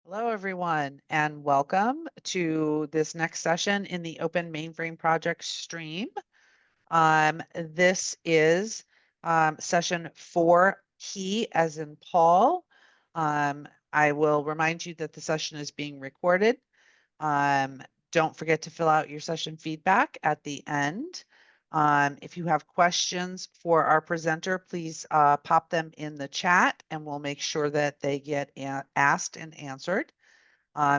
Hello, everyone, and welcome to this next session in the Open Mainframe Project stream. This is session 4P as in Paul. I will remind you that the session is being recorded. Don't forget to fill out your session feedback at the end. If you have questions for our presenter, please pop them in the chat and we'll make sure that they get asked and answered.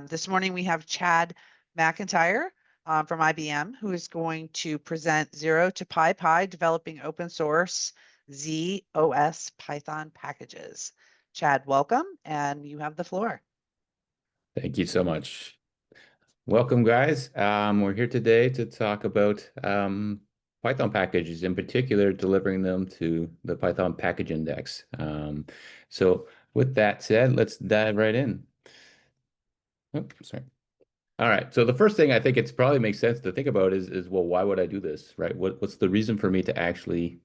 This morning we have Chad McIntyre from IBM, who is going to present Zero to PyPI, developing open source zOS Python packages. Chad, welcome, and you have the floor. Thank you so much. Welcome, guys. We're here today to talk about Python packages, in particular, delivering them to the Python package index. So with that said, let's dive right in. Oh, sorry. All right. So the first thing I think it's probably makes sense to think about is well, why would I do this, right? What's the reason for me to actually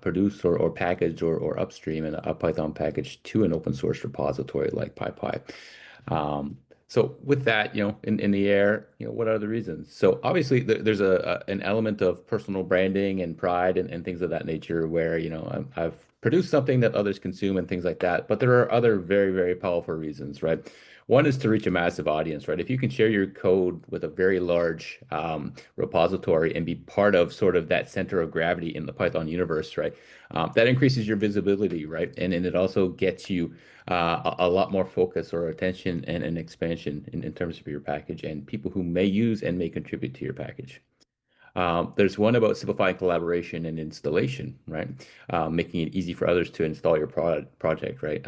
produce or package or upstream a Python package to an open source repository like PyPI? So with that, in the air, what are the reasons? So obviously there's an element of personal branding and pride and things of that nature where, I've produced something that others consume and things like that. But there are other very, very powerful reasons, right? One is to reach a massive audience, right? If you can share your code with a very large repository and be part of sort of that center of gravity in the Python universe, right? That increases your visibility, right? And it also gets you a lot more focus or attention and expansion in terms of your package and people who may use and may contribute to your package. There's one about simplifying collaboration and installation, right? Making it easy for others to install your project, right?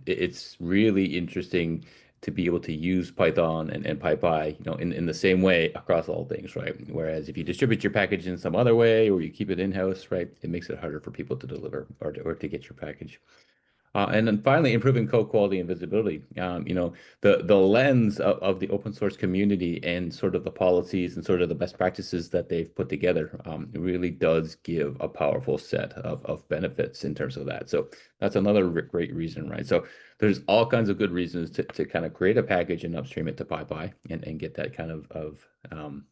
It's really interesting to be able to use Python and PyPI, in the same way across all things, right? Whereas if you distribute your package in some other way or you keep it in-house, right, it makes it harder for people to deliver or to get your package. And then finally, improving code quality and visibility. The lens of the open source community and sort of the policies and sort of the best practices that they've put together really does give a powerful set of benefits in terms of that. So that's another great reason, right? So there's all kinds of good reasons to kind of create a package and upstream it to PyPI and get that kind of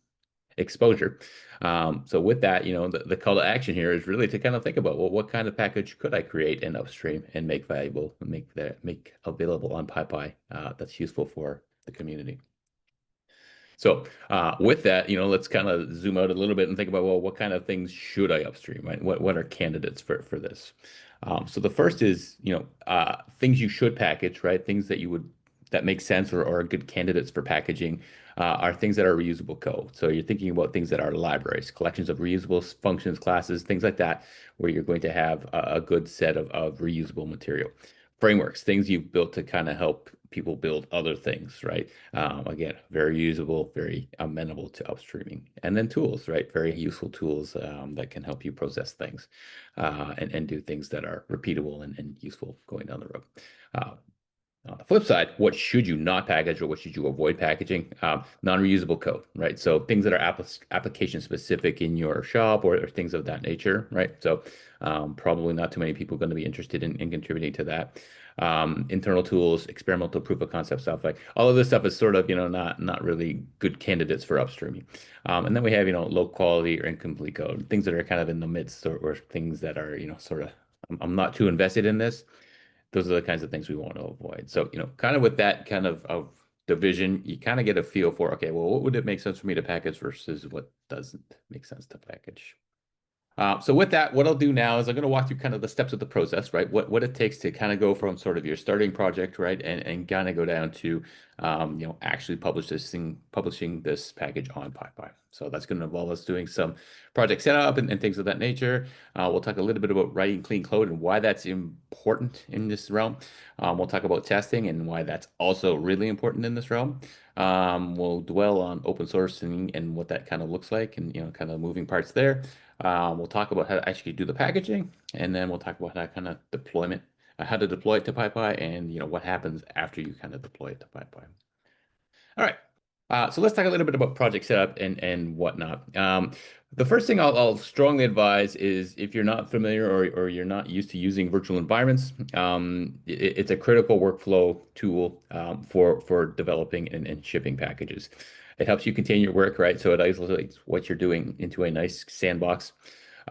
exposure. So with that, the call to action here is really to kind of think about, well, what kind of package could I create and upstream and make valuable and make available on PyPI that's useful for the community. So with that, let's kind of zoom out a little bit and think about, well, what kind of things should I upstream, right? What are candidates for this? So the first is, things you should package, right? Things that make sense or are good candidates for packaging are things that are reusable code. So you're thinking about things that are libraries, collections of reusable functions, classes, things like that, where you're going to have a good set of reusable material. Frameworks, things you've built to kind of help people build other things, right? Again, very usable, very amenable to upstreaming. And then tools, right? Very useful tools that can help you process things and do things that are repeatable and useful going down the road. On the flip side, what should you not package or what should you avoid packaging? Non-reusable code, right? So things that are application specific in your shop or things of that nature, right? So probably not too many people going to be interested in contributing to that. Internal tools, experimental proof of concept stuff, like all of this stuff is sort of, not really good candidates for upstreaming. And then we have, low quality or incomplete code, things that are kind of in the midst or things that are, sort of, I'm not too invested in this. Those are the kinds of things we want to avoid. So, kind of with that kind of division, you kind of get a feel for, okay, well, what would it make sense for me to package versus what doesn't make sense to package? So with that, what I'll do now is I'm going to walk through kind of the steps of the process, right? What it takes to kind of go from sort of your starting project, right, and kind of go down to, actually publishing this package on PyPI. So that's going to involve us doing some project setup and things of that nature. We'll talk a little bit about writing clean code and why that's important in this realm. We'll talk about testing and why that's also really important in this realm. We'll dwell on open sourcing and what that kind of looks like and, kind of moving parts there. We'll talk about how to actually do the packaging, and then we'll talk about how kind of how to deploy it to PyPI, and what happens after you kind of deploy it to PyPI. All right. So let's talk a little bit about project setup and whatnot. The first thing I'll strongly advise is if you're not familiar or you're not used to using virtual environments, it's a critical workflow tool for developing and shipping packages. It helps you contain your work, right? So it isolates what you're doing into a nice sandbox.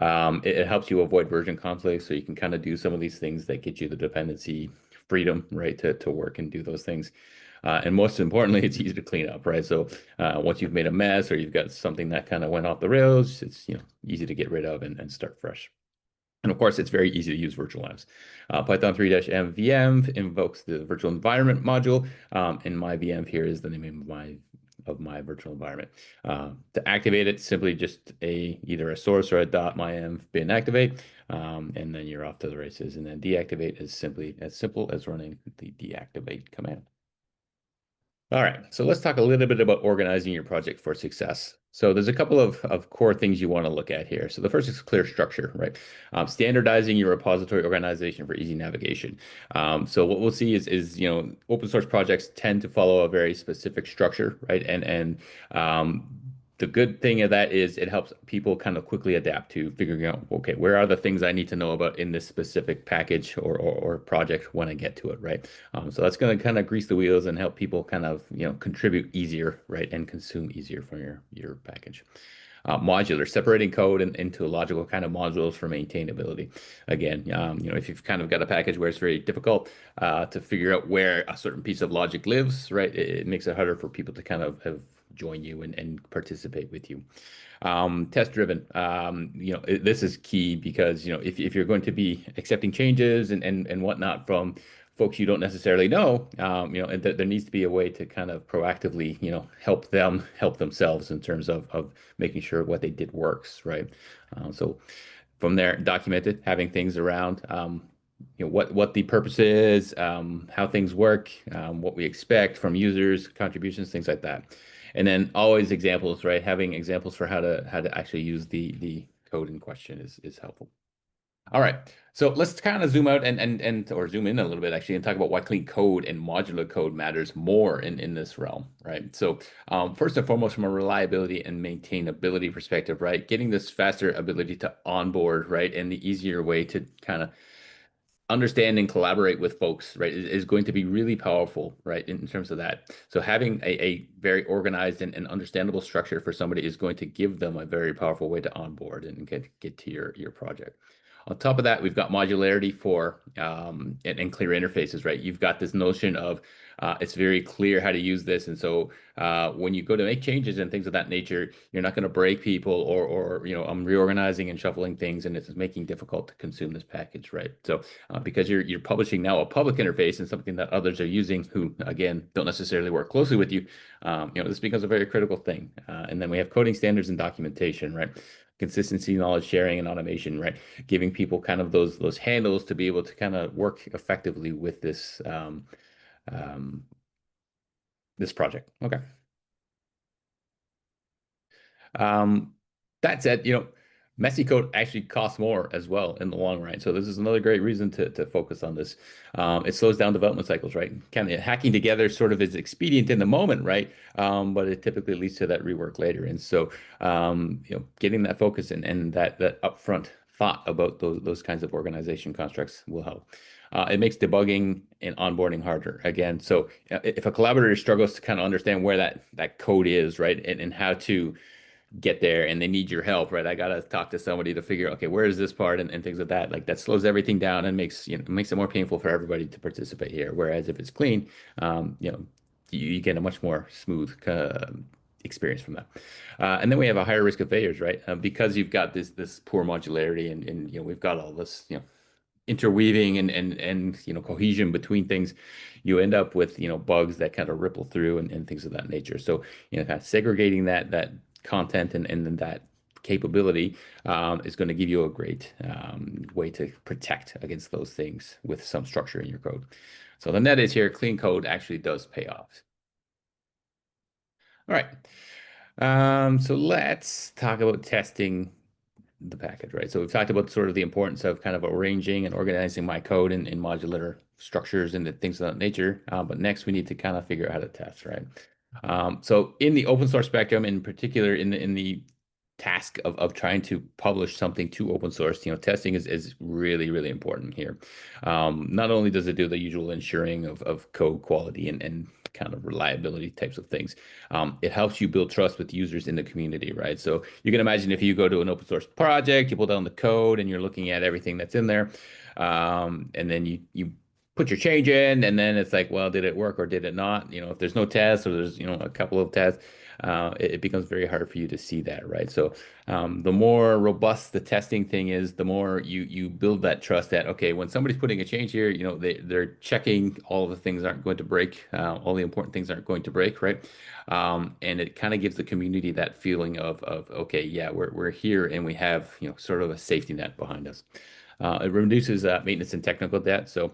It helps you avoid version conflicts, so you can kind of do some of these things that get you the dependency freedom, right, to work and do those things. And most importantly, it's easy to clean up, right? So once you've made a mess or you've got something that kind of went off the rails, it's easy to get rid of and start fresh. And of course, it's very easy to use virtual apps. Python 3-m VM invokes the virtual environment module, and my VM here is the name of my virtual environment. To activate it, simply just either a source or a .myenv bin activate, and then you're off to the races. And then deactivate is simply as simple as running the deactivate command. All right, so let's talk a little bit about organizing your project for success. So there's a couple of core things you want to look at here. So the first is clear structure, right? Standardizing your repository organization for easy navigation. So what we'll see is open source projects tend to follow a very specific structure, right? And the good thing of that is it helps people kind of quickly adapt to figuring out, okay, where are the things I need to know about in this specific package or project when I get to it, right? So that's going to kind of grease the wheels and help people kind of, contribute easier, right, and consume easier from your package. Modular, separating code into logical kind of modules for maintainability. Again, if you've kind of got a package where it's very difficult to figure out where a certain piece of logic lives, right, it makes it harder for people to kind of join you and participate with you. Test driven. This is key because if you're going to be accepting changes and whatnot from folks you don't necessarily know, and there needs to be a way to kind of proactively, help them help themselves in terms of making sure what they did works, right? So from there, document it, having things around, what the purpose is, how things work, what we expect from users, contributions, things like that. And then always examples, right? Having examples for how to actually use the code in question is helpful. All right. So let's kind of zoom out and or zoom in a little bit actually and talk about why clean code and modular code matters more in this realm, right? So first and foremost, from a reliability and maintainability perspective, right? Getting this faster ability to onboard, right? And the easier way to kind of understand and collaborate with folks, right, is going to be really powerful, right, in terms of that. So having a very organized and understandable structure for somebody is going to give them a very powerful way to onboard and get to your project. On top of that, we've got modularity for and clear interfaces, right? You've got this notion of it's very clear how to use this, and so when you go to make changes and things of that nature, you're not going to break people or I'm reorganizing and shuffling things, and it's making it difficult to consume this package, right? So because you're publishing now a public interface and something that others are using who again don't necessarily work closely with you, this becomes a very critical thing. And then we have coding standards and documentation, right? Consistency, knowledge sharing, and automation, right? Giving people kind of those handles to be able to kind of work effectively with um, this project. Okay. Um, that said, messy code actually costs more as well in the long run. So this is another great reason to focus on this. It slows down development cycles, right? Kind of hacking together sort of is expedient in the moment, right? But it typically leads to that rework later. And so, getting that focus and that upfront thought about those kinds of organization constructs will help. It makes debugging and onboarding harder again. So if a collaborator struggles to kind of understand where that code is, right, and how to get there and they need your help, right? I gotta talk to somebody to figure out, okay, where is this part and things like that. Like that slows everything down and makes it more painful for everybody to participate here. Whereas if it's clean, you get a much more smooth experience from that. And then we have a higher risk of failures, right? Because you've got this poor modularity and we've got all this, interweaving and cohesion between things, you end up with bugs that kind of ripple through and things of that nature. So kind of segregating that content and then that capability is going to give you a great way to protect against those things with some structure in your code. So the net is here, clean code actually does pay off. All right. So let's talk about testing the package, right? So we've talked about sort of the importance of kind of arranging and organizing my code in modular structures and the things of that nature. But next we need to kind of figure out how to test, right? So in the open source spectrum, in particular in the task of trying to publish something to open source, testing is really, really important here. Not only does it do the usual ensuring of code quality and kind of reliability types of things, it helps you build trust with users in the community, right? So you can imagine if you go to an open source project, you pull down the code and you're looking at everything that's in there, and then you put your change in, and then it's like, well, did it work or did it not? If there's no tests or there's, a couple of tests, it becomes very hard for you to see that, right? So the more robust the testing thing is, the more you build that trust that, okay, when somebody's putting a change here, they're checking all the things aren't going to break, all the important things aren't going to break, right? And it kind of gives the community that feeling of okay, yeah, we're here and we have, sort of a safety net behind us. It reduces maintenance and technical debt. So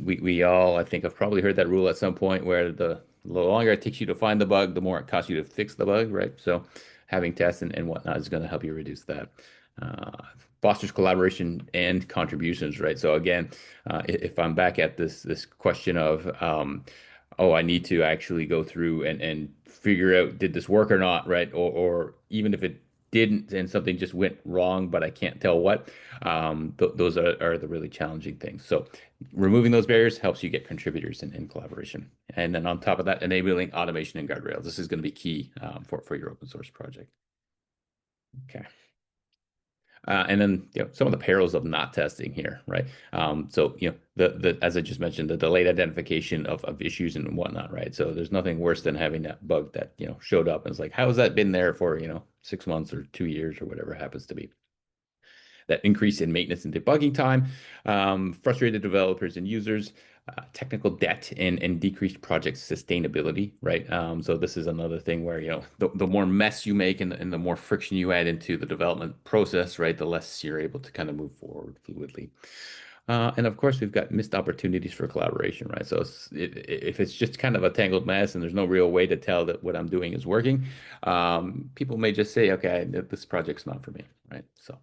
we all, I think, have probably heard that rule at some point where the longer it takes you to find the bug, the more it costs you to fix the bug, right? So having tests and whatnot is going to help you reduce that. Uh, Fosters collaboration and contributions, right? So again, if I'm back at this question of, oh, I need to actually go through and figure out did this work or not, right? Or even if it didn't and something just went wrong, but I can't tell what, those are the really challenging things. So removing those barriers helps you get contributors in collaboration. And then on top of that, enabling automation and guardrails. This is going to be key for your open source project. Okay. And then some of the perils of not testing here, right? So the as I just mentioned, the delayed identification of issues and whatnot, right? So there's nothing worse than having that bug that showed up and it's like, how has that been there for 6 months or 2 years or whatever it happens to be? That increase in maintenance and debugging time, frustrated developers and users, technical debt, and decreased project sustainability, right? So this is another thing where, the more mess you make and the more friction you add into the development process, right, the less you're able to kind of move forward fluidly. And of course, we've got missed opportunities for collaboration, right? So if it's just kind of a tangled mess and there's no real way to tell that what I'm doing is working, people may just say, okay, this project's not for me, right? So.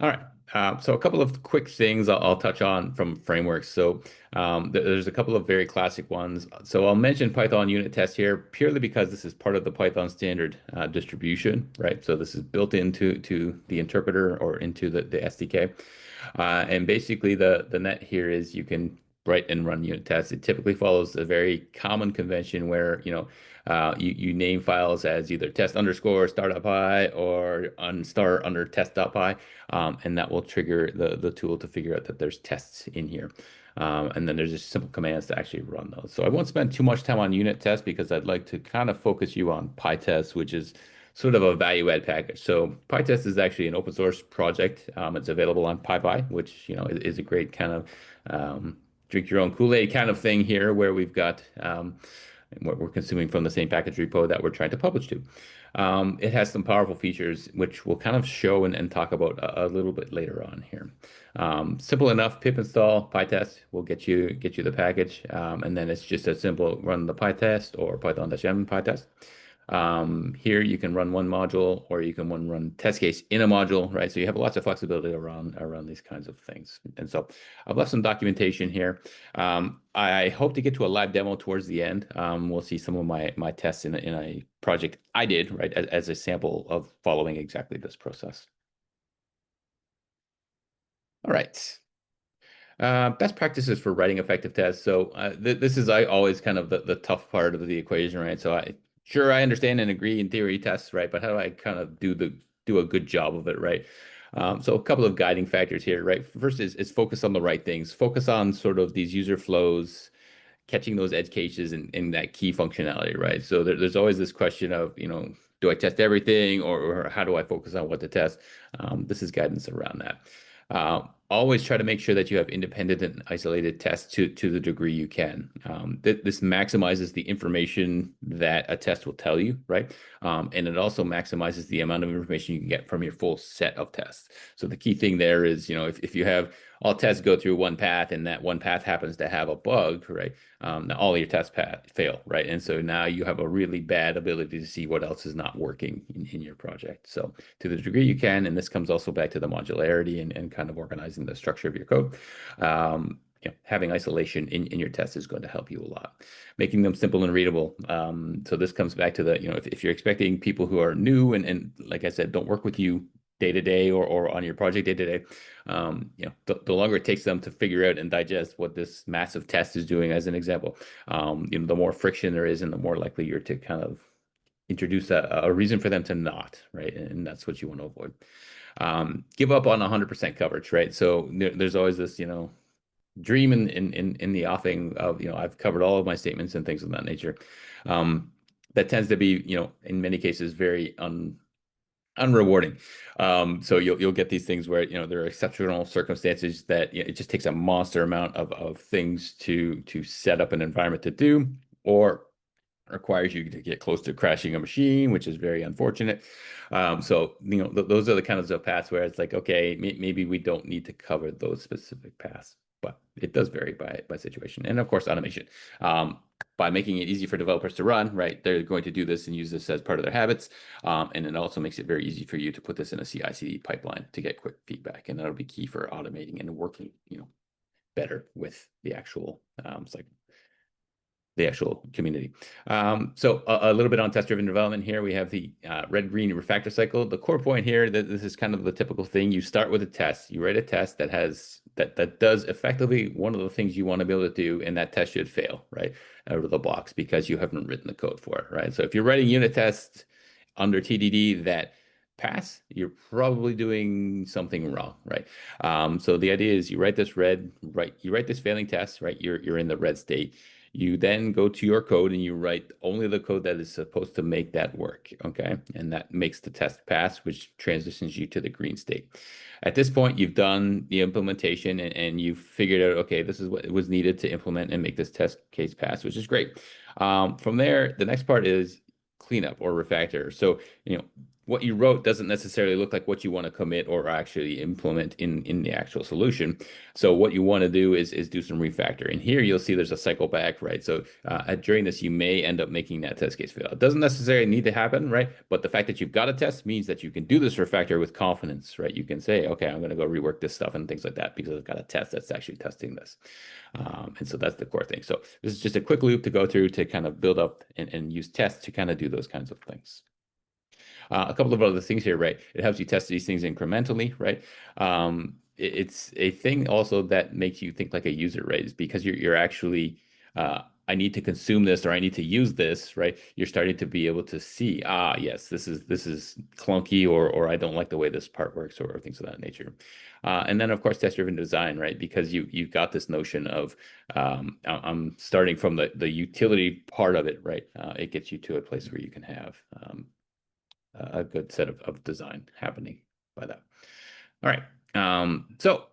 All right. So a couple of quick things I'll touch on from frameworks. So there's a couple of very classic ones. So I'll mention Python unit test here purely because this is part of the Python standard distribution, right? So this is built into the interpreter or into the SDK. And basically the net here is you can write and run unit tests. It typically follows a very common convention where, you name files as either test underscore start.py or unstar under test.py, and that will trigger the tool to figure out that there's tests in here. And then there's just simple commands to actually run those. So I won't spend too much time on unit tests because I'd like to kind of focus you on PyTest, which is sort of a value add package. So PyTest is actually an open source project. It's available on PyPI, which is a great kind of drink your own Kool-Aid kind of thing here, where we've got what we're consuming from the same package repo that we're trying to publish to. It has some powerful features, which we'll kind of show and talk about a little bit later on here. Simple enough, pip install pytest will get you the package, and then it's just as simple run the pytest or python-m pytest. Here you can run one module or you can run test case in a module, right? So you have lots of flexibility around these kinds of things. And so I've left some documentation here. I hope to get to a live demo towards the end. We'll see some of my tests in a project I did, right, as a sample of following exactly this process. All right. Best practices for writing effective tests. So this is always kind of the tough part of the equation, right? So I understand and agree in theory tests, right? But how do I kind of do a good job of it, right? So a couple of guiding factors here, right? First is focus on the right things. Focus on sort of these user flows, catching those edge cases and that key functionality, right? So there's always this question of, do I test everything or how do I focus on what to test? This is guidance around that. Always try to make sure that you have independent and isolated tests to the degree you can. This maximizes the information that a test will tell you, right? And it also maximizes the amount of information you can get from your full set of tests. So the key thing there is, if you have all tests go through one path and that one path happens to have a bug, right? Now all your tests fail, right? And so now you have a really bad ability to see what else is not working in your project. So to the degree you can, and this comes also back to the modularity and kind of organizing the structure of your code. having isolation in your test is going to help you a lot. Making them simple and readable. So this comes back to the, if you're expecting people who are new and like I said, don't work with you day to day or on your project day to day, the longer it takes them to figure out and digest what this massive test is doing, as an example, the more friction there is and the more likely you're to kind of introduce a reason for them to not, right? And that's what you want to avoid. Give up on 100% coverage, right? So there's always this, dream in the offing of, I've covered all of my statements and things of that nature. That tends to be, in many cases, very unrewarding. So you'll get these things where, there are exceptional circumstances that it just takes a monster amount of things to set up an environment to do, or requires you to get close to crashing a machine, which is very unfortunate. So, those are the kinds of paths where it's like, okay, maybe we don't need to cover those specific paths, but it does vary by situation. And of course, automation. By making it easy for developers to run, right? They're going to do this and use this as part of their habits. And it also makes it very easy for you to put this in a CI/CD pipeline to get quick feedback. And that'll be key for automating and working, better with the actual community. So a little bit on test-driven development here. We have the red-green refactor cycle. The core point here, that this is kind of the typical thing. You start with a test. You write a test that does effectively one of the things you want to be able to do, and that test should fail, right, out of the box because you haven't written the code for it, right? So if you're writing unit tests under TDD that pass, you're probably doing something wrong, right? So the idea is you write this failing test, right? You're in the red state. You then go to your code and you write only the code that is supposed to make that work, okay? And that makes the test pass, which transitions you to the green state. At this point, you've done the implementation and you've figured out, okay, this is what was needed to implement and make this test case pass, which is great. From there, the next part is cleanup or refactor. So, what you wrote doesn't necessarily look like what you want to commit or actually implement in the actual solution. So what you want to do is do some refactor. And here you'll see there's a cycle back, right? So during this, you may end up making that test case fail. It doesn't necessarily need to happen, right? But the fact that you've got a test means that you can do this refactor with confidence, right? You can say, okay, I'm going to go rework this stuff and things like that because I've got a test that's actually testing this. And so that's the core thing. So this is just a quick loop to go through to kind of build up and use tests to kind of do those kinds of things. A couple of other things here, right? It helps you test these things incrementally, right? It's a thing also that makes you think like a user, right? Is because you're actually, I need to consume this or I need to use this, right? You're starting to be able to see, yes, this is clunky or I don't like the way this part works or things of that nature. And then of course, test-driven design, right? Because you've got this notion of I'm starting from the utility part of it, right? It gets you to a place where you can have a good set of design happening by that. All right. So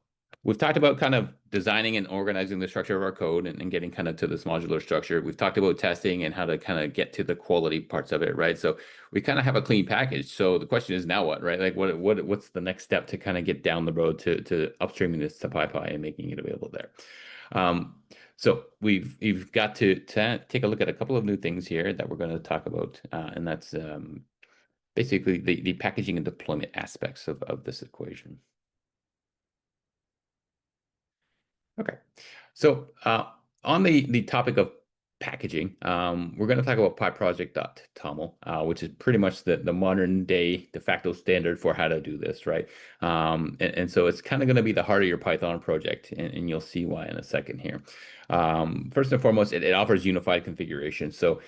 we've talked about kind of designing and organizing the structure of our code and getting kind of to this modular structure. We've talked about testing and how to kind of get to the quality parts of it, right? So we kind of have a clean package. So the question is now what, right? Like what's the next step to kind of get down the road to upstreaming this to PyPI and making it available there? So we've got to take a look at a couple of new things here that we're going to talk about, and that's basically the packaging and deployment aspects of this equation. Okay, so on the topic of packaging, we're going to talk about PyProject.toml, which is pretty much the modern day de facto standard for how to do this, right? And so it's kind of going to be the heart of your Python project, and you'll see why in a second here. First and foremost, it offers unified configuration. So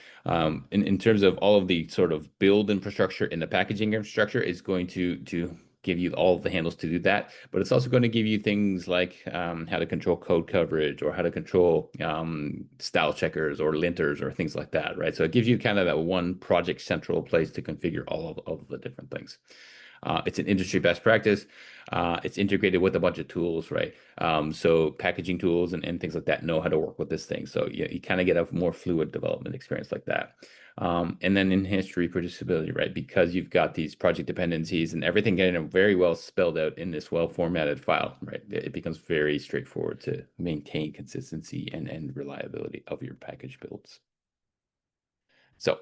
in terms of all of the sort of build infrastructure and the packaging infrastructure, it's going to give you all of the handles to do that, but it's also going to give you things like how to control code coverage or how to control style checkers or linters or things like that, right? So it gives you kind of that one project central place to configure all of the different things. It's an industry best practice. It's integrated with a bunch of tools, right? So packaging tools and things like that know how to work with this thing. So you kind of get a more fluid development experience like that. And then enhanced reproducibility, right? Because you've got these project dependencies and everything getting very well spelled out in this well-formatted file, right? It becomes very straightforward to maintain consistency and reliability of your package builds. So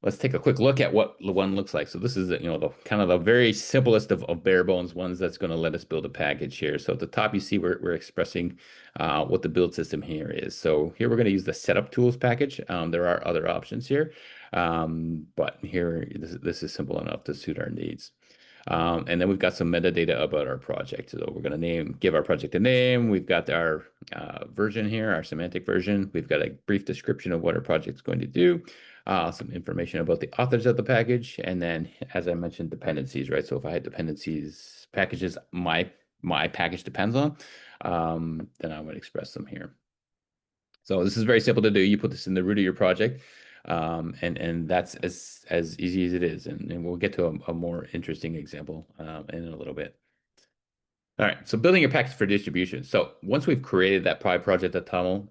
let's take a quick look at what one looks like. So this is, the kind of the very simplest of bare bones ones that's going to let us build a package here. So at the top, you see we're expressing what the build system here is. So here we're going to use the setup tools package. There are other options here, but here this is simple enough to suit our needs. And then we've got some metadata about our project. So we're going to give our project a name. We've got our version here, our semantic version. We've got a brief description of what our project's going to do, some information about the authors of the package, and then, as I mentioned, dependencies, right? So if I had dependencies, packages my package depends on, then I would express them here. So this is very simple to do. You put this in the root of your project, and that's as easy as it is. And we'll get to a more interesting example in a little bit. All right, so building your package for distribution. So once we've created that Pi project at Tunnel,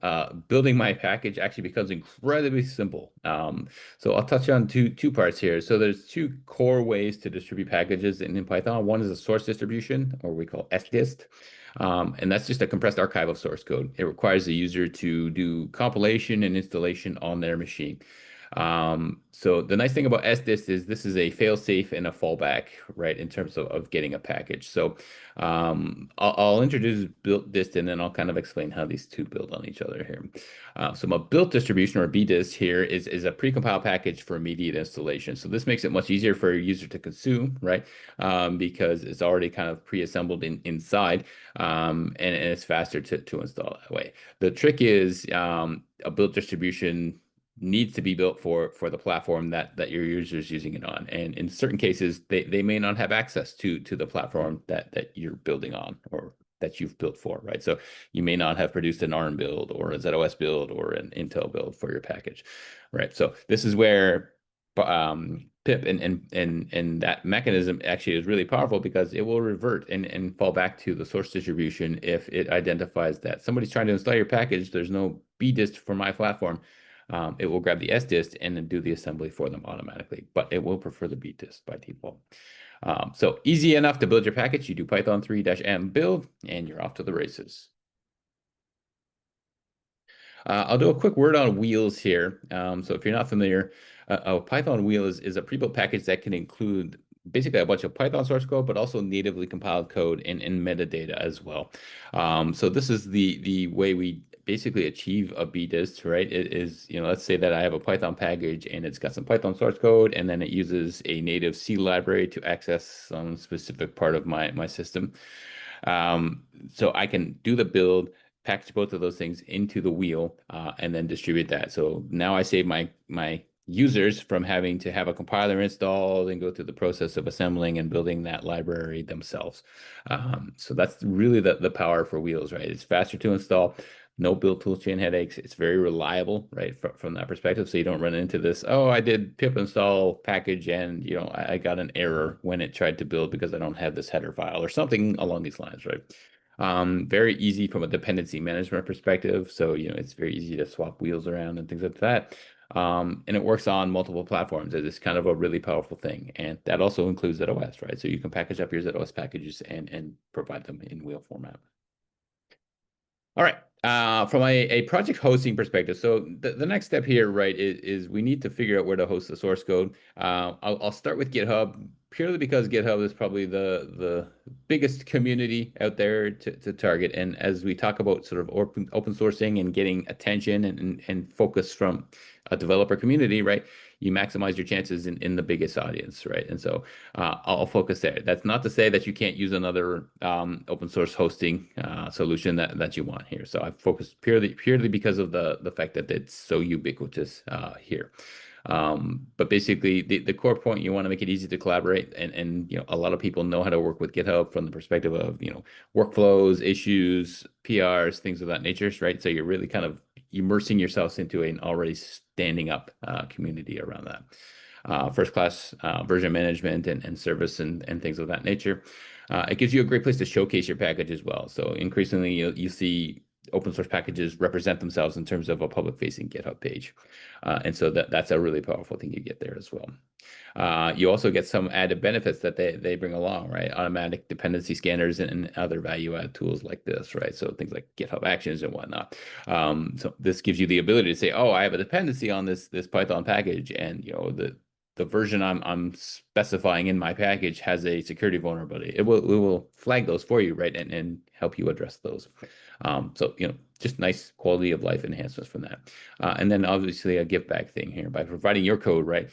building my package actually becomes incredibly simple. So I'll touch on two parts here. So there's two core ways to distribute packages in Python. One is a source distribution, or we call sdist. And that's just a compressed archive of source code. It requires the user to do compilation and installation on their machine. So the nice thing about sdist is this is a fail-safe and a fallback, right, in terms of getting a package. So I'll introduce built dist and then I'll kind of explain how these two build on each other here. So my built distribution, or bdist here, is a precompiled package for immediate installation. So this makes it much easier for a user to consume, right? Because it's already kind of pre-assembled inside, and it's faster to install that way. The trick is a built distribution needs to be built for the platform that your user is using it on. And in certain cases, they may not have access to the platform that you're building on or that you've built for, right? So you may not have produced an ARM build or a zOS build or an Intel build for your package, right? So this is where pip and that mechanism actually is really powerful, because it will revert and fall back to the source distribution if it identifies that somebody's trying to install your package. There's no bdist for my platform. It will grab the sdist and then do the assembly for them automatically, but it will prefer the bdist by default. So easy enough to build your package. You do Python 3-m build and you're off to the races. I'll do a quick word on wheels here. So if you're not familiar, a Python wheel is a pre-built package that can include basically a bunch of Python source code, but also natively compiled code and metadata as well. So this is the way we basically achieve a bdist, right? It is, let's say that I have a Python package and it's got some Python source code, and then it uses a native C library to access some specific part of my system. So I can do the build, package both of those things into the wheel, and then distribute that. So now I save my users from having to have a compiler installed and go through the process of assembling and building that library themselves. So that's really the power for wheels, right? It's faster to install, no build toolchain headaches. It's very reliable, right, from that perspective. So you don't run into this, oh, I did pip install package and I got an error when it tried to build because I don't have this header file or something along these lines, right? Very easy from a dependency management perspective. So, it's very easy to swap wheels around and things like that. And it works on multiple platforms. It's kind of a really powerful thing. And that also includes zOS, right? So you can package up your zOS packages and provide them in wheel format. All right. From a project hosting perspective, so the next step here, right, is we need to figure out where to host the source code. I'll start with GitHub, purely because GitHub is probably the biggest community out there to target. And as we talk about sort of open sourcing and getting attention and focus from a developer community, right, you maximize your chances in the biggest audience, right? And so I'll focus there. That's not to say that you can't use another open source hosting solution that you want here. So I've focused purely because of the fact that it's so ubiquitous here. But basically, the core point, you want to make it easy to collaborate, and a lot of people know how to work with GitHub from the perspective of workflows, issues, PRs, things of that nature, right? So you're really kind of immersing yourselves into an already standing up community around that. First class version management and service and things of that nature. It gives you a great place to showcase your package as well. So increasingly you see open source packages represent themselves in terms of a public facing GitHub page. And so that's a really powerful thing you get there as well. You also get some added benefits that they bring along, right? Automatic dependency scanners and other value add tools like this, right? So things like GitHub Actions and whatnot. So this gives you the ability to say, oh, I have a dependency on this Python package, and the version I'm specifying in my package has a security vulnerability. It will flag those for you, right, and help you address those. So just nice quality of life enhancements from that. And then obviously a give back thing here by providing your code, right?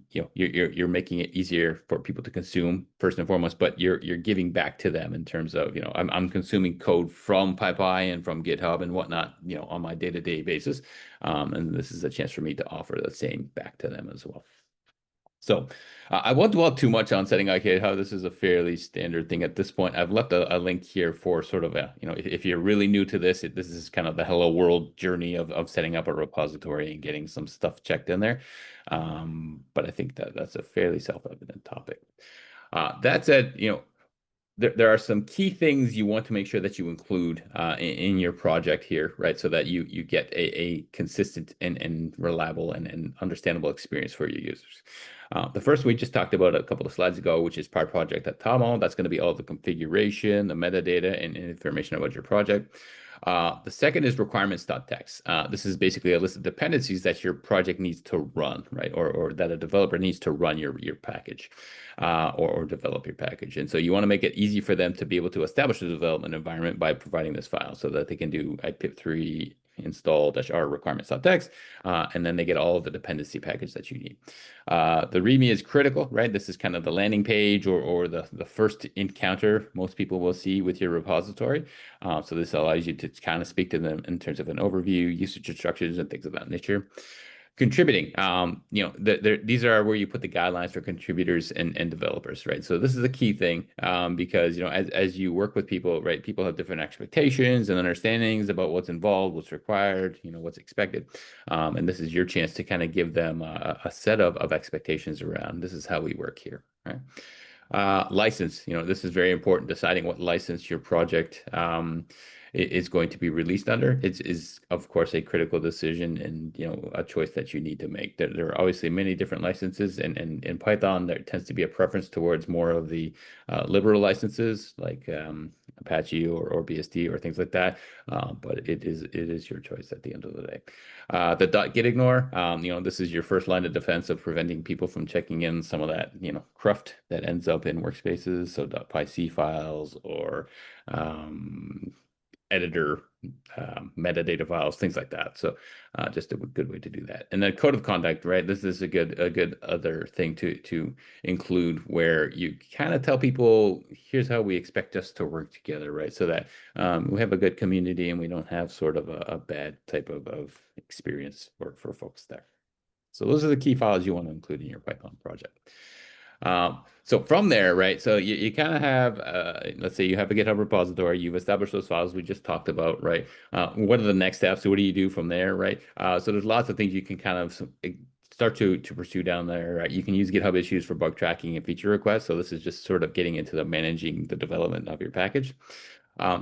You're making it easier for people to consume first and foremost, but you're giving back to them in terms of I'm consuming code from PyPI and from GitHub and whatnot, on my day-to-day basis. And this is a chance for me to offer the same back to them as well. So I won't dwell too much on setting up GitHub. This is a fairly standard thing at this point. I've left a link here for sort of if you're really new to this, this is kind of the hello world journey of setting up a repository and getting some stuff checked in there. But I think that's a fairly self-evident topic. That said, there are some key things you want to make sure that you include in your project here, right? So that you get a consistent and reliable and understandable experience for your users. The first we just talked about a couple of slides ago, which is project.toml. That's going to be all the configuration, the metadata, and information about your project. The second is requirements.txt. This is basically a list of dependencies that your project needs to run, right? Or that a developer needs to run your package or develop your package. And so you want to make it easy for them to be able to establish a development environment by providing this file so that they can do ipip3 install-r requirements.txt, and then they get all of the dependency package that you need. The README is critical, right? This is kind of the landing page or the first encounter most people will see with your repository. So this allows you to kind of speak to them in terms of an overview, usage instructions, and things of that nature. Contributing, these are where you put the guidelines for contributors and developers, right? So this is a key thing because, as you work with people, right, people have different expectations and understandings about what's involved, what's required, what's expected. And this is your chance to kind of give them a set of expectations around this is how we work here, right? License, this is very important, deciding what license your project is going to be released under. It is, of course, a critical decision and, a choice that you need to make. There are obviously many different licenses, and in Python, there tends to be a preference towards more of the liberal licenses like Apache or BSD or things like that. But it is your choice at the end of the day. The .gitignore, this is your first line of defense of preventing people from checking in some of that, cruft that ends up in workspaces. So .pyc files or editor metadata files, things like that. So just a good way to do that. And then code of conduct, right? This is a good other thing to include, where you kind of tell people, here's how we expect us to work together, right? So that we have a good community and we don't have sort of a bad type of experience for folks there. So those are the key files you want to include in your Python project. So from there, right, so you kind of have, let's say you have a GitHub repository, you've established those files we just talked about, right? What are the next steps? So what do you do from there, right? So there's lots of things you can kind of start to pursue down there, right? You can use GitHub issues for bug tracking and feature requests. So this is just sort of getting into the managing the development of your package.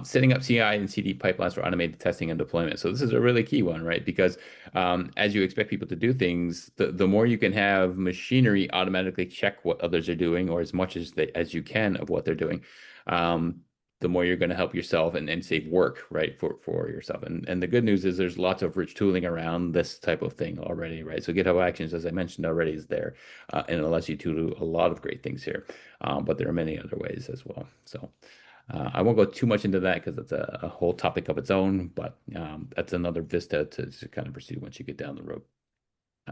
Setting up CI and CD pipelines for automated testing and deployment. So this is a really key one, right? Because as you expect people to do things, the more you can have machinery automatically check what others are doing, or as much as you can of what they're doing, the more you're going to help yourself and save work, right, for yourself. And the good news is there's lots of rich tooling around this type of thing already, right? So GitHub Actions, as I mentioned already, is there, and it allows you to do a lot of great things here. But there are many other ways as well. So I won't go too much into that because it's a whole topic of its own, but that's another vista to kind of pursue once you get down the road.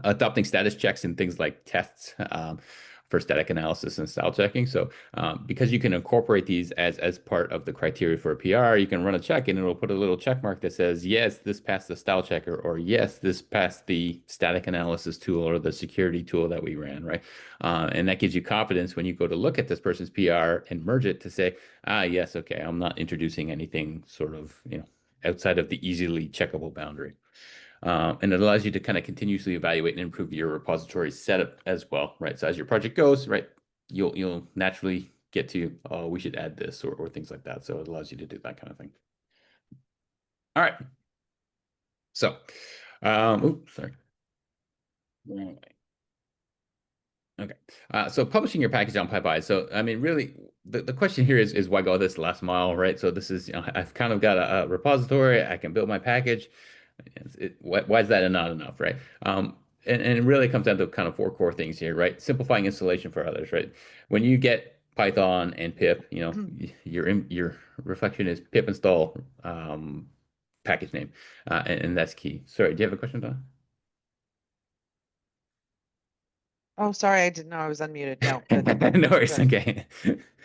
Adopting status checks and things like tests for static analysis and style checking. So because you can incorporate these as part of the criteria for a PR, you can run a check and it'll put a little check mark that says, yes, this passed the style checker, or yes, this passed the static analysis tool or the security tool that we ran, right? And that gives you confidence when you go to look at this person's PR and merge it to say, yes, okay, I'm not introducing anything sort of, outside of the easily checkable boundary. And it allows you to kind of continuously evaluate and improve your repository setup as well, right? So as your project goes, right, you'll naturally get to, oh, we should add this or things like that. So it allows you to do that kind of thing. All right. So, oops, sorry. Wrong way. Okay. So publishing your package on PyPI. So, I mean, really, the question here is why go this last mile, right? So this is, I've kind of got a repository. I can build my package. Why is that not enough, right? And it really comes down to kind of four core things here, right? Simplifying installation for others, right? When you get Python and pip, your reflection is pip install package name, and that's key. Sorry, do you have a question, Don? Oh, sorry, I didn't know I was unmuted. No, good. No worries. Good. Okay.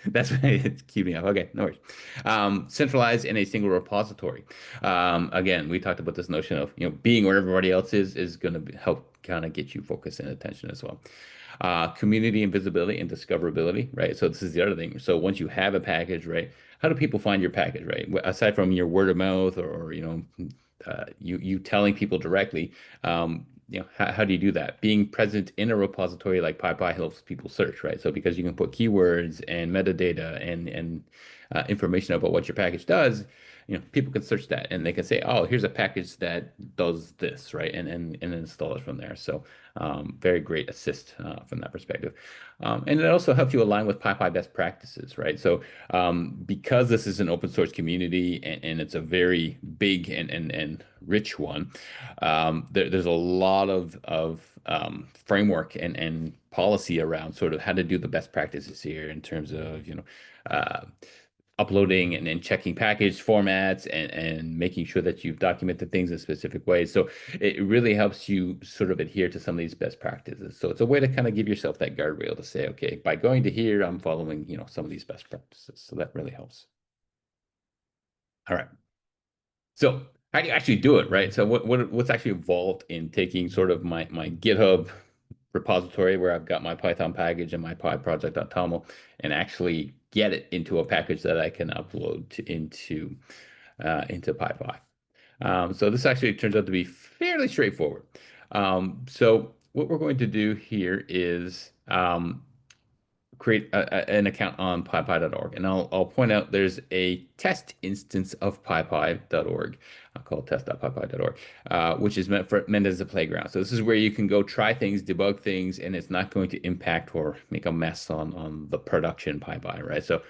That's why it's keeping up. Okay, no worries. Centralized in a single repository. Again, we talked about this notion of, being where everybody else is going to help kind of get you focus and attention as well. Community and visibility and discoverability, right? So this is the other thing. So once you have a package, right, how do people find your package, right? Aside from your word of mouth or you telling people directly, how do you do that? Being present in a repository like PyPI helps people search, right? So because you can put keywords and metadata and information about what your package does, people can search that and they can say, oh, here's a package that does this, right? And install it from there. So very great assist from that perspective. And it also helps you align with PyPI best practices, right? So because this is an open source community and it's a very big and rich one, there's a lot of framework and policy around sort of how to do the best practices here in terms of, uh, uploading and checking package formats and making sure that you've documented things in specific ways. So it really helps you sort of adhere to some of these best practices. So it's a way to kind of give yourself that guardrail to say, okay, by going to here, I'm following, some of these best practices. So that really helps. All right. So how do you actually do it, right? So what's actually involved in taking sort of my GitHub repository where I've got my Python package and my pyproject.toml and actually get it into a package that I can upload into PyPI. So this actually turns out to be fairly straightforward. So what we're going to do here is create an account on pypi.org. And I'll point out there's a test instance of pypi.org called test.pypi.org, which is meant as a playground. So this is where you can go try things, debug things, and it's not going to impact or make a mess on the production PyPI, right? So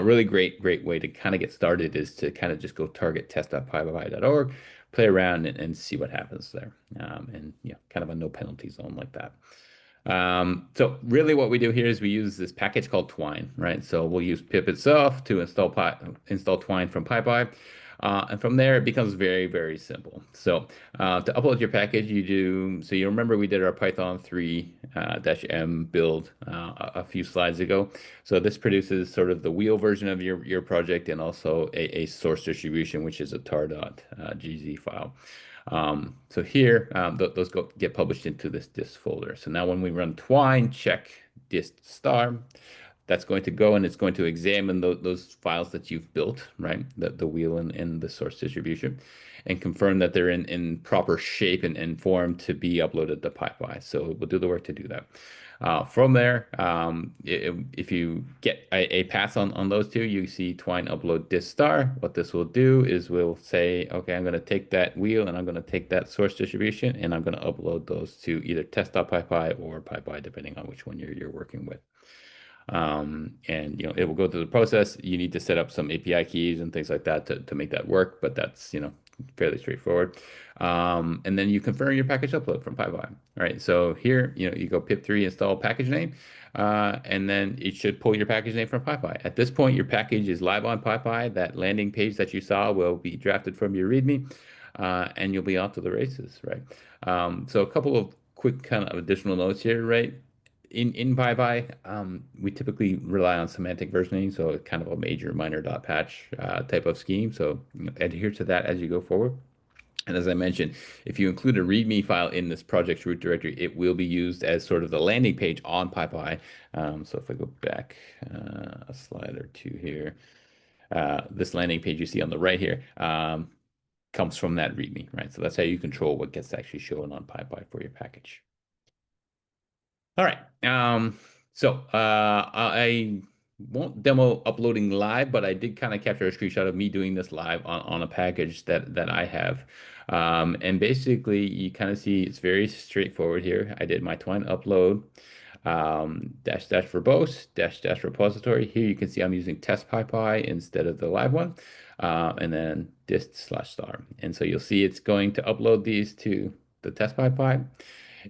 really great way to kind of get started is to kind of just go target test.pypi.org, play around and see what happens there. And kind of a no penalty zone like that. So really what we do here is we use this package called Twine, right? So we'll use pip itself to install Twine from PyPI. And from there, it becomes very, very simple. So to upload your package, so you remember we did our Python 3 -m build a few slides ago. So this produces sort of the wheel version of your project and also a source distribution, which is a tar.gz file. So here, those get published into this dist folder. So now when we run twine check dist star, that's going to go and it's going to examine those files that you've built, right? The wheel and the source distribution, and confirm that they're in proper shape and form to be uploaded to PyPI. So we'll do the work to do that. From there, if you get a pass on those two, you see Twine upload dist star. What this will do is we'll say, okay, I'm going to take that wheel and I'm going to take that source distribution and I'm going to upload those to either test.pypi or PyPI, depending on which one you're working with. And it will go through the process. You need to set up some API keys and things like that to make that work, but that's fairly straightforward. And then you confirm your package upload from PyPI. All right, so here you go pip3 install package name, and then it should pull your package name from PyPI. At this point, your package is live on PyPI. That landing page that you saw will be drafted from your README, and you'll be off to the races, right? So a couple of quick kind of additional notes here, right? In PyPI, we typically rely on semantic versioning, so kind of a major minor dot patch type of scheme. So adhere to that as you go forward. And as I mentioned, if you include a README file in this project's root directory, it will be used as sort of the landing page on PyPI. So if I go back a slide or two here, this landing page you see on the right here comes from that README, right? So that's how you control what gets actually shown on PyPI for your package. All right. So I won't demo uploading live, but I did kind of capture a screenshot of me doing this live on a package that I have. And basically, you kind of see it's very straightforward here. I did my twine upload, dash dash verbose, dash dash repository. Here you can see I'm using test PyPI instead of the live one, and then dist slash star. And so you'll see it's going to upload these to the test PyPI.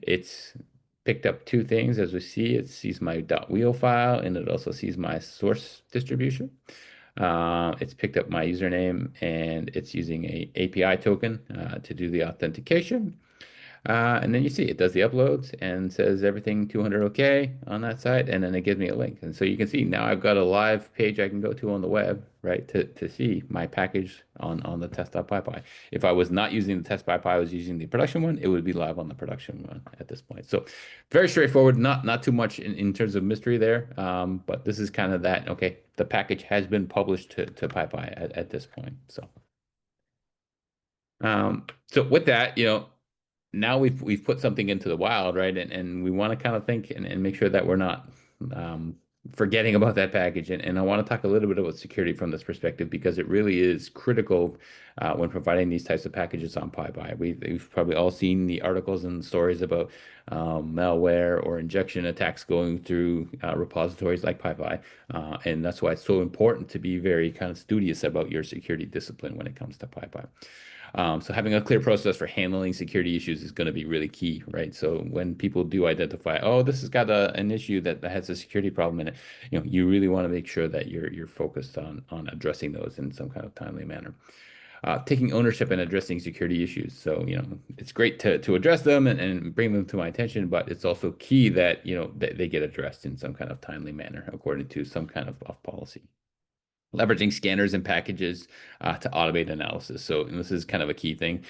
It's picked up two things as we see. It sees my .wheel file and it also sees my source distribution. It's picked up my username and it's using a API token to do the authentication. And then you see it does the uploads and says everything 200 okay on that side, and then it gives me a link. And so you can see now I've got a live page I can go to on the web, right, to see my package on the test.pypy. If I was not using the test.pypy, I was using the production one, it would be live on the production one at this point. So very straightforward, not too much in terms of mystery there, but this is kind of that, okay, the package has been published to PyPI at this point. So with that, now we've put something into the wild, right? And we want to kind of think and make sure that we're not um, forgetting about that package. And I want to talk a little bit about security from this perspective because it really is critical when providing these types of packages on PyPI. We've probably all seen the articles and stories about malware or injection attacks going through repositories like PyPI. And that's why it's so important to be very kind of studious about your security discipline when it comes to PyPI. So having a clear process for handling security issues is going to be really key, right? So when people do identify, oh, this has got an issue that has a security problem in it, you really want to make sure that you're focused on addressing those in some kind of timely manner. Taking ownership and addressing security issues. So, it's great to address them and bring them to my attention, but it's also key that, they get addressed in some kind of timely manner according to some kind of policy. Leveraging scanners and packages to automate analysis. So and this is kind of a key thing.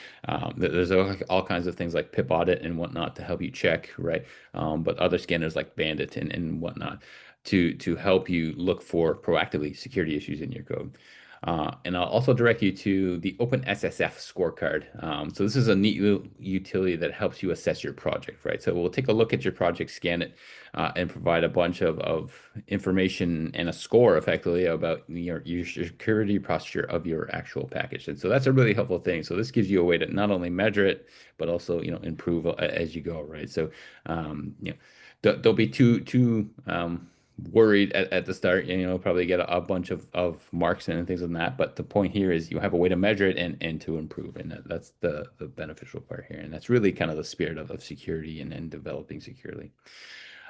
There's all kinds of things like pip audit and whatnot to help you check, right? But other scanners like Bandit and whatnot to help you look for proactively security issues in your code. And I'll also direct you to the OpenSSF scorecard. So this is a neat utility that helps you assess your project, right? So we'll take a look at your project, scan it, and provide a bunch of information and a score effectively about your security posture of your actual package. And so that's a really helpful thing. So this gives you a way to not only measure it, but also, improve as you go, right? So, don't be too worried at the start, and probably get a bunch of marks and things like that. But the point here is you have a way to measure it and to improve, and that's the beneficial part here. And that's really kind of the spirit of security and developing securely.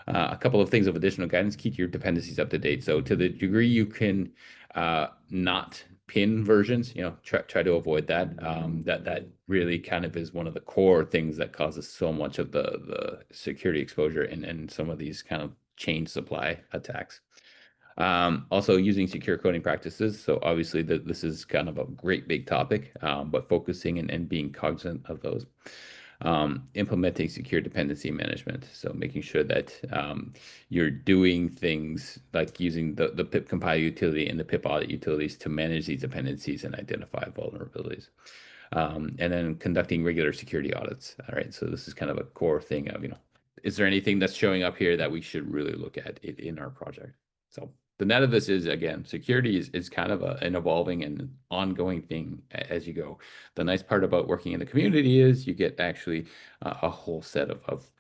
A couple of things of additional guidance: keep your dependencies up to date. So to the degree you can not pin versions, try to avoid that. That really kind of is one of the core things that causes so much of the security exposure and some of these kind of chain supply attacks. Also using secure coding practices. So obviously this is kind of a great big topic, but focusing and being cognizant of those. Implementing secure dependency management. So making sure that you're doing things like using the pip compile utility and the pip audit utilities to manage these dependencies and identify vulnerabilities. And then conducting regular security audits. All right. So this is kind of a core thing of, is there anything that's showing up here that we should really look at in our project? So the net of this is, again, security is kind of an evolving and ongoing thing as you go. The nice part about working in the community is you get actually a whole set of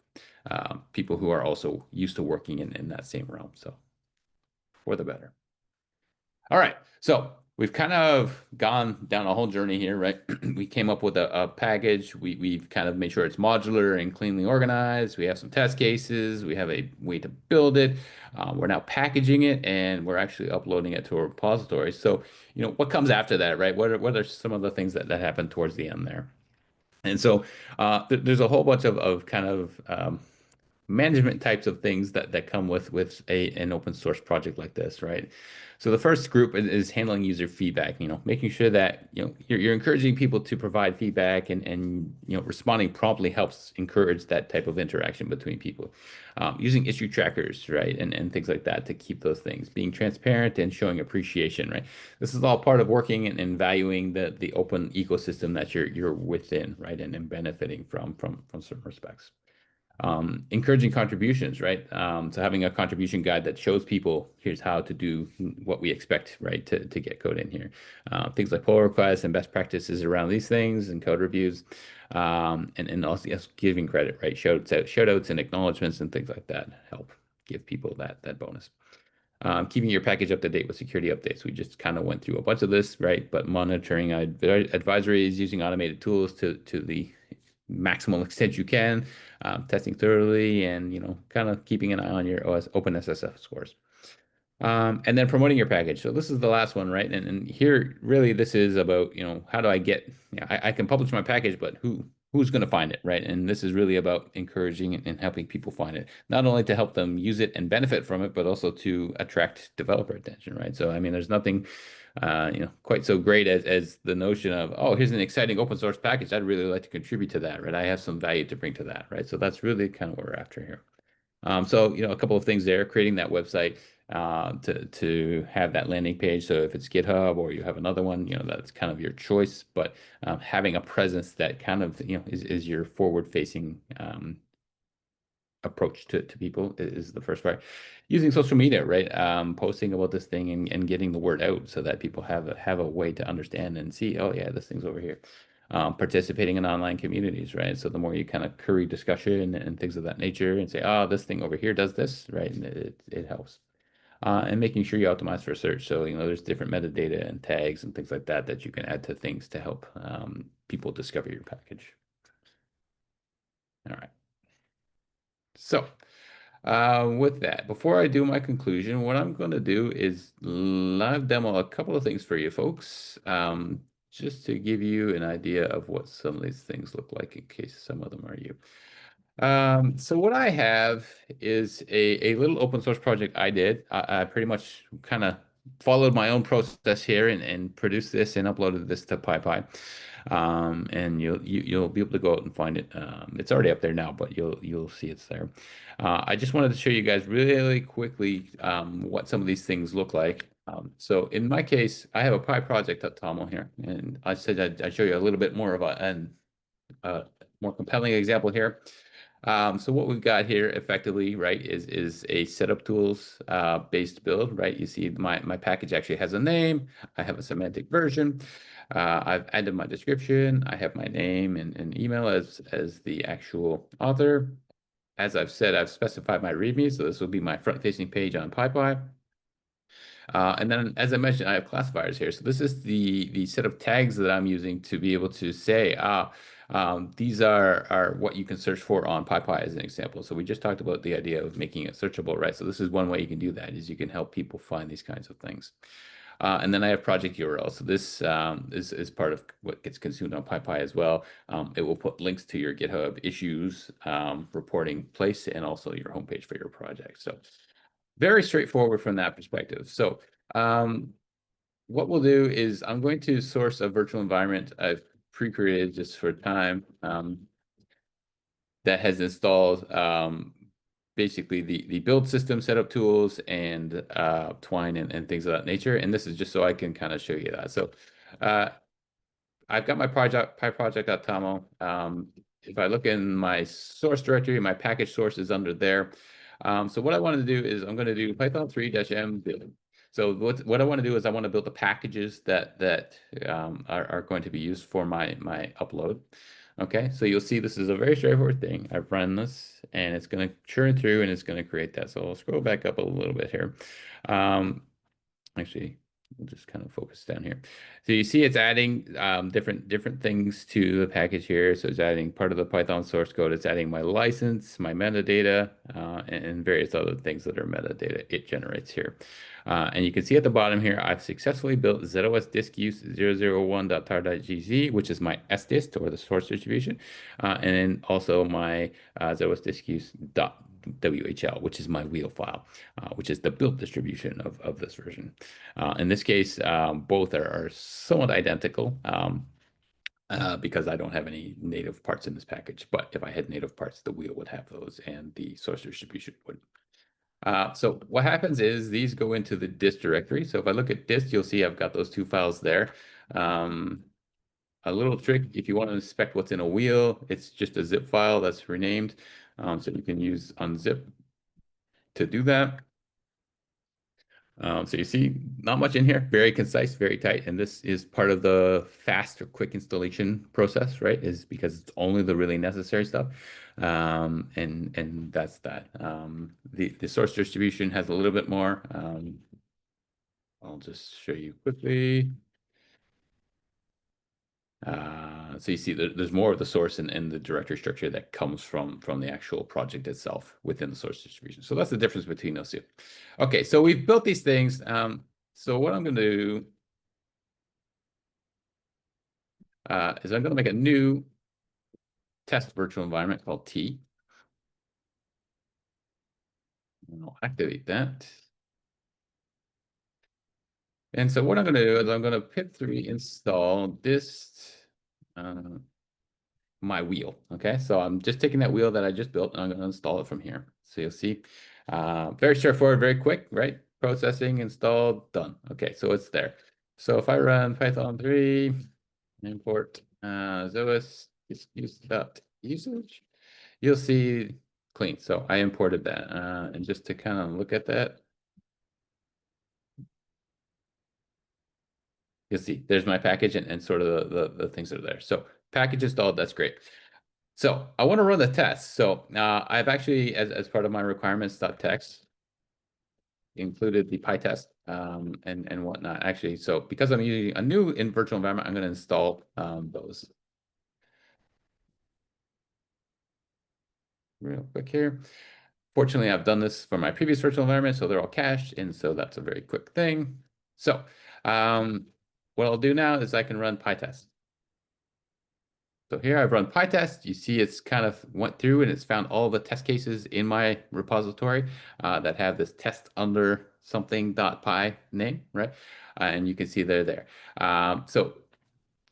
people who are also used to working in that same realm. So for the better. All right. So we've kind of gone down a whole journey here, right? We came up with a package. We've kind of made sure it's modular and cleanly organized. We have some test cases. We have a way to build it. We're now packaging it and we're actually uploading it to a repository. So, what comes after that, right? What are some of the things that happen towards the end there? And so there's a whole bunch of kind of management types of things that come with an open source project like this, right? So the first group is handling user feedback, making sure that, you're encouraging people to provide feedback and responding promptly helps encourage that type of interaction between people. Using issue trackers, right? And things like that to keep those things, being transparent and showing appreciation, right? This is all part of working and valuing the open ecosystem that you're within, right? And benefiting from certain respects. Encouraging contributions, right? So having a contribution guide that shows people here's how to do what we expect, right, to get code in here. Things like pull requests and best practices around these things and code reviews. And also yes, giving credit, right? Shout outs and acknowledgments and things like that help give people that bonus. Keeping your package up to date with security updates. We just kind of went through a bunch of this, right? But monitoring advisories, using automated tools to the maximal extent you can, testing thoroughly, and kind of keeping an eye on your OS OpenSSF scores. And then promoting your package. So this is the last one, right? And here, really, this is about, how do I get, I can publish my package, but who's going to find it, right? And this is really about encouraging and helping people find it, not only to help them use it and benefit from it, but also to attract developer attention, right? So, I mean, there's nothing, quite so great as the notion of, oh, here's an exciting open source package. I'd really like to contribute to that, right? I have some value to bring to that, right? So that's really kind of what we're after here. So, a couple of things there, creating that website to have that landing page. So if it's GitHub or you have another one, that's kind of your choice. But having a presence that kind of, is your forward-facing approach to people is the first part. Using social media, right? Posting about this thing and getting the word out so that people have a way to understand and see, oh yeah, this thing's over here. Participating in online communities, right? So the more you kind of curry discussion and things of that nature and say, oh, this thing over here does this, right? And it helps. And making sure you optimize for search. So, there's different metadata and tags and things like that that you can add to things to help people discover your package. All right. So, with that, before I do my conclusion, what I'm going to do is live demo a couple of things for you folks, just to give you an idea of what some of these things look like in case some of them are you. So what I have is a little open source project I did. I pretty much kind of followed my own process here and produced this and uploaded this to PyPI. And you'll be able to go out and find it. It's already up there now, but you'll see it's there. I just wanted to show you guys really quickly what some of these things look like. So in my case, I have a PyProject.toml here, and I said I'd show you a little bit more of a more compelling example here. So what we've got here effectively, right, is a setup tools based build, right? You see my package actually has a name. I have a semantic version. I've added my description. I have my name and email as the actual author. As I've said, I've specified my README, so this will be my front-facing page on PyPI. And then, as I mentioned, I have classifiers here. So this is the set of tags that I'm using to be able to say, these are what you can search for on PyPI as an example. So we just talked about the idea of making it searchable, right? So this is one way you can do that, is you can help people find these kinds of things. And then I have project URL. So this is part of what gets consumed on PyPI as well. It will put links to your GitHub issues, reporting place, and also your homepage for your project. So very straightforward from that perspective. So what we'll do is I'm going to source a virtual environment I've pre-created just for time that has installed basically the build system setup tools and Twine and things of that nature. And this is just so I can kind of show you that. So I've got my project, pyproject.toml. If I look in my source directory, my package source is under there. So what I want to do is I'm going to do Python 3-m build. So what I want to do is I want to build the packages that are going to be used for my upload. Okay, so you'll see this is a very straightforward thing. I've run this and it's going to churn through and it's going to create that. So I'll scroll back up a little bit here. Actually, we'll just kind of focus down here. So you see it's adding different things to the package here. So it's adding part of the Python source code. It's adding my license, my metadata, and various other things that are metadata it generates here. And you can see at the bottom here, I've successfully built zOS disk use 001.tar.gz, which is my sdist or the source distribution, and then also my zOS disk use .whl, which is my wheel file, which is the build distribution of this version. In this case, both are somewhat identical because I don't have any native parts in this package. But if I had native parts, the wheel would have those and the source distribution would. So what happens is these go into the dist directory. So if I look at dist, you'll see I've got those two files there. A little trick, if you want to inspect what's in a wheel, it's just a zip file that's renamed. So you can use unzip to do that. So you see, not much in here, very concise, very tight. And this is part of the fast or quick installation process, right? Is because it's only the really necessary stuff. And that's that. The source distribution has a little bit more. I'll just show you quickly. So you see there's more of the source and the directory structure that comes from the actual project itself within the source distribution. So that's the difference between those two. Okay, so we've built these things. So what I'm going to do is I'm going to make a new test virtual environment called T. And I'll activate that. And so what I'm going to do is I'm going to pip3 install dist my wheel. Okay, so I'm just taking that wheel that I just built and I'm going to install it from here. So you'll see, very straightforward, very quick, right? Processing, installed, done. Okay, so it's there. So if I run Python 3, import zOS usage, you'll see clean. So I imported that. And just to kind of look at that, you'll see there's my package and sort of the things that are there. So package installed, that's great. So I want to run the test. So I've actually, as part of my requirements.txt, included the PyTest and whatnot. Actually, so because I'm using a new virtual environment, I'm going to install those real quick here. Fortunately, I've done this for my previous virtual environment, so they're all cached, and so that's a very quick thing. So what I'll do now is I can run PyTest. So here I've run PyTest. You see it's kind of went through and it's found all the test cases in my repository that have this test under something.py name, right? And you can see they're there. So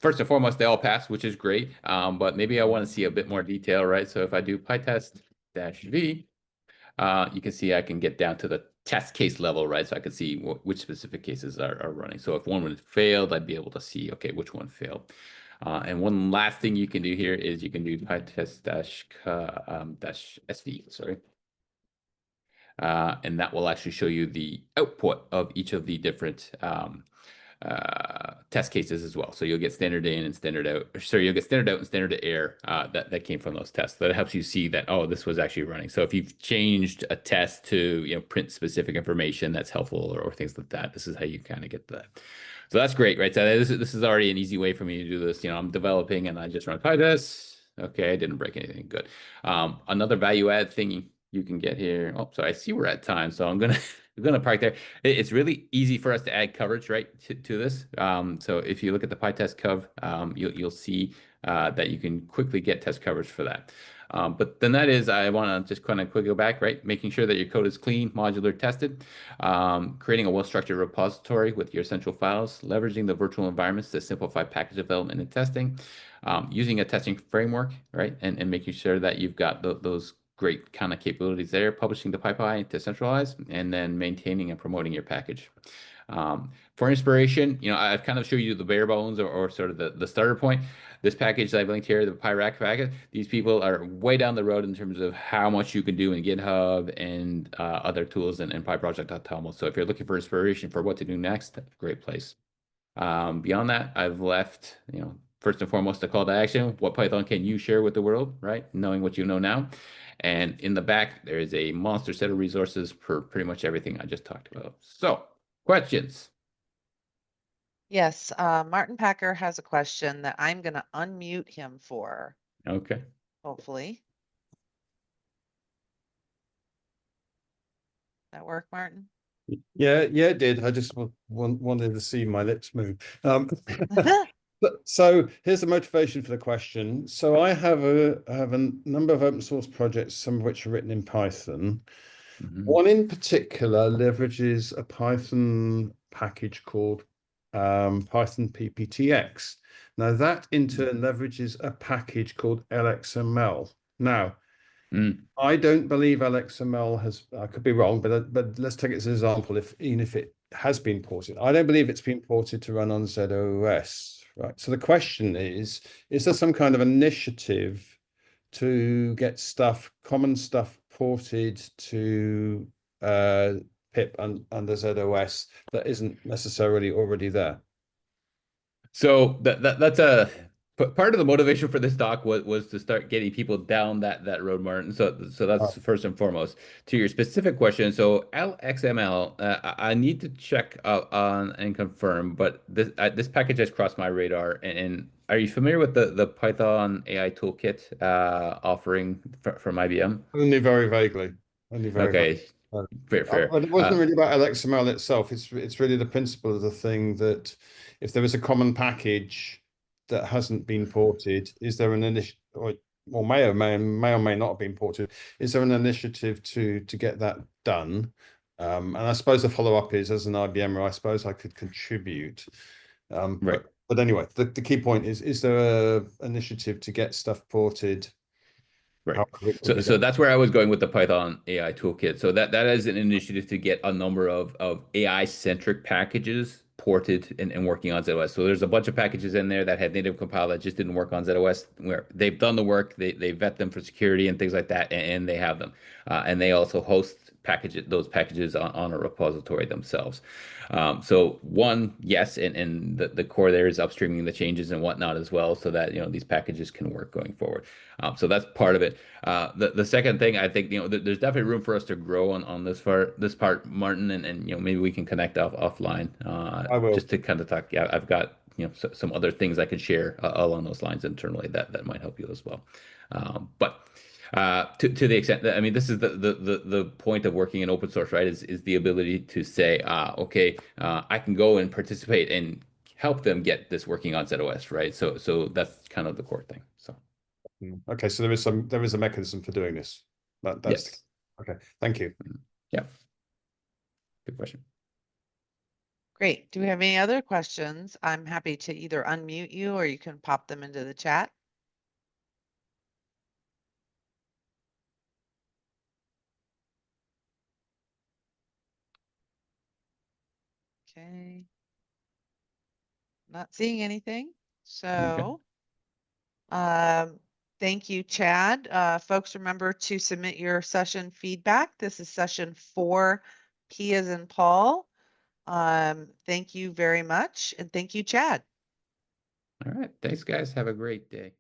first and foremost, they all pass, which is great. But maybe I want to see a bit more detail, right? So if I do PyTest-v, you can see I can get down to the test case level, right? So I can see which specific cases are running. So if one would failed, I'd be able to see, okay, which one failed. And one last thing you can do here is you can do pytest-sv, sorry. And that will actually show you the output of each of the different test cases as well. So you'll get standard in and standard out. Sorry, you'll get standard out and standard error that came from those tests. That helps you see that, oh, this was actually running. So if you've changed a test to print specific information, that's helpful or things like that. This is how you kind of get that. So that's great, right? So this is already an easy way for me to do this. I'm developing and I just run PyTest. Okay, I didn't break anything. Good. Another value add thing you can get here. Oh, so I see we're at time, so I'm gonna park there. It's really easy for us to add coverage, right, to this. So if you look at the PyTest cov, you'll see that you can quickly get test coverage for that. But then that is, I want to just kind of quickly go back, right? Making sure that your code is clean, modular, tested, creating a well-structured repository with your essential files, leveraging the virtual environments to simplify package development and testing, using a testing framework, right? And making sure that you've got those great kind of capabilities there, publishing to PyPI to centralize, and then maintaining and promoting your package. For inspiration, I've kind of showed you the bare bones or sort of the starter point. This package that I've linked here, the PyRack package, these people are way down the road in terms of how much you can do in GitHub and other tools and PyProject.toml. So if you're looking for inspiration for what to do next, that's a great place. Beyond that, I've left, first and foremost, a call to action. What Python can you share with the world, right? Knowing what you know now. And in the back, there is a monster set of resources for pretty much everything I just talked about. So, questions? Yes, Martin Packer has a question that I'm going to unmute him for, Okay. hopefully. That work, Martin? Yeah, it did. I just wanted to see my lips move. So here's the motivation for the question. So I have a number of open source projects, some of which are written in Python. One in particular leverages a Python package called Python PPTX. Now that in turn leverages a package called LXML. Now, I don't believe LXML has, I could be wrong, but let's take it as an example, even if it has been ported. I don't believe it's been ported to run on zOS, right? So the question is there some kind of initiative to get common stuff ported to pip under zOS that isn't necessarily already there? So that's a part of the motivation for this doc was to start getting people down that road, Martin. So that's first and foremost. To your specific question, so LXML, I need to check on and confirm, but this package has crossed my radar. And are you familiar with the Python AI toolkit offering from IBM? Only very vaguely. Only very Okay, fair. But it wasn't really about LXML itself. It's really the principle of the thing that if there is a common package that hasn't been ported, is there an initiative, or may or may not have been ported? Is there an initiative to get that done? And I suppose the follow up is, as an IBMer, I suppose I could contribute. Right. But anyway, the key point is there an initiative to get stuff ported? Right. So that's where I was going with the Python AI toolkit. So that is an initiative to get a number of AI centric packages ported and working on zOS. So there's a bunch of packages in there that had native compile that just didn't work on zOS, where they've done the work, they vet them for security and things like that, and they have them. And they also host those packages on a repository themselves. So one, yes, and the core there is upstreaming the changes and whatnot as well, so that these packages can work going forward. So that's part of it. The second thing, I think there's definitely room for us to grow on this part, Martin, and maybe we can connect offline. I will. Just to kind of talk. Yeah, I've got some other things I could share along those lines internally that might help you as well. But to the extent that, I mean, this is the point of working in open source, right? Is the ability to say, okay, I can go and participate and help them get this working on zOS, right? So that's kind of the core thing. So okay, so there is a mechanism for doing this. That's yes. Okay. Thank you. Yeah. Good question. Great. Do we have any other questions? I'm happy to either unmute you or you can pop them into the chat. Okay. Not seeing anything. So, thank you, Chad. Folks, remember to submit your session feedback. This is session 4, P as in Paul. Thank you very much. And thank you, Chad. All right. Thanks, guys. Have a great day.